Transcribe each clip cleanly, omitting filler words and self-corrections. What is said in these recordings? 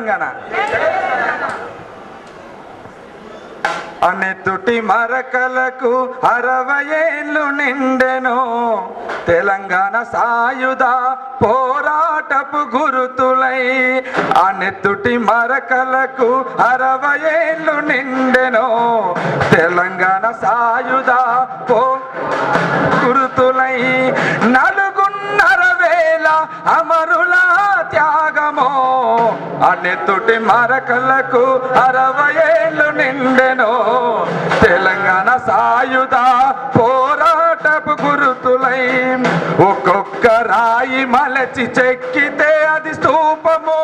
తెలంగాణ. అన్నెత్తుటి మరకలకు 60 ఏళ్ళు నిండెను, తెలంగాణ సాయుధ పోరాటపు గురుతులై. అన్నెత్తుటి మరకలకు 60 ఏళ్ళు నిండెను, తెలంగాణ సాయుధ గురుతులై. 4.5 అమరుల త్యాగమో, అన్నెత్తుటి మరకలకు 60 ఏళ్ళు నిండెను, తెలంగాణ సాయుధ పోరాటపు గురుతులై. ఒక్కొక్క రాయి మలచి చెక్కితే అది స్తూపము,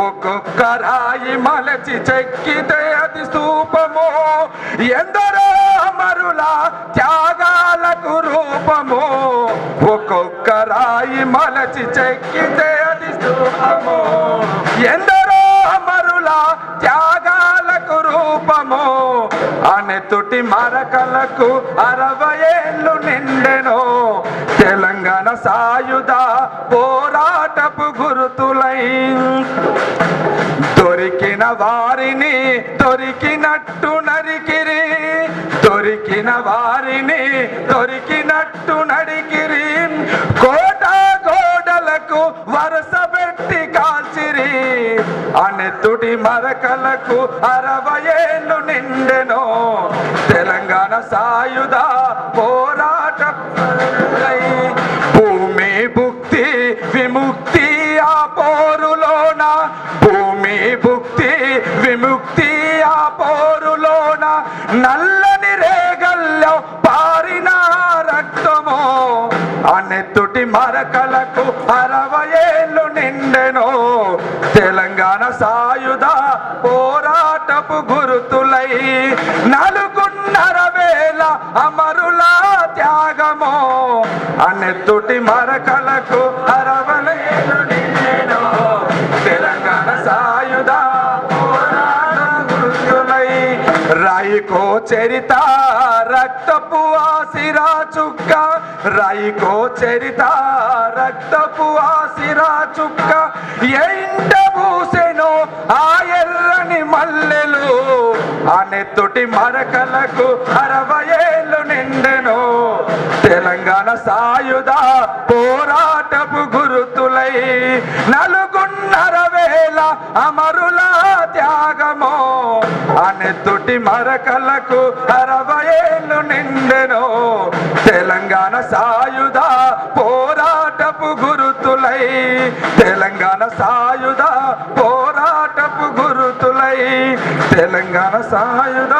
ఒక్కొక్క రాయి మలచి చెక్కితే అది స్తూపము. ఎందరో అమరుల త్యాగాలకు రూపము, ఒక్కొక్క రాయి మలచి చెక్కితే అది స్తూపము. ఎందరో అమరుల త్యాగాలకు రూపము, అన్నెత్తుటి మరకలకు 60 ఏళ్ళు నిండెను, తెలంగాణ సాయుధ పోరాటపు గురుతులై. దొరికిన వారిని దొరికినట్టు నరికిరి, దొరికిన వారిని దొరికినట్టు నరికిరి. కోట గోడలకు వరుస పెట్టి కాల్చిరి, అన్నెత్తుటి మరకలకు 60 ఏళ్ళు నిండెను, తెలంగాణ సాయుధ పోరాటై. భూమి భుక్తి విముక్తి ఆ పోరులోన, భూమి భుక్తి విముక్తి ఆ పోరులోన. నల్లని రేగల్లో పారిన రక్తమో, అన్నెత్తుటి మరకలకు 60 ఏళ్ళు నిండెను, తెలంగాణ సాయుధ పోరాటపు గురుతులై. 4.5 అమరుల త్యాగమో, అన్నెత్తుటి మరకలకు 60 ఏళ్ళు నిండెను, తెలంగాణ సాయుధ పోరాటపు గురుతులై. రాయికో చరిత రక్తపు ఆసిరా చుక్క, రాయికో చరిత రక్తపు ఆసిరా చుక్క. ఏ ఇంట పూసెనో ఆ ఎర్రని మల్లెలు, అన్నెత్తుటి మరకలకు 60 ఏళ్ళు నిండెను, తెలంగాణ సాయుధ పోరాటపు గురుతులై. 4.5 అమరుల త్యాగమో, అన్నెత్తుటి మరకలకు 60 ఏళ్ళు నిండెను, తెలంగాణ సాయుధ పోరాటపు గురుతులై, తెలంగాణ సాయుధ పోరాటపు గురుతులై, తెలంగాణ సాయుధ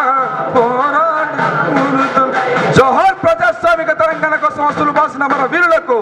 పోరాటపు గురుతులై. జోహార్ ప్రజాస్వామిక తెలంగాణ కోసం అసలు బాసిన మన వీరులకు.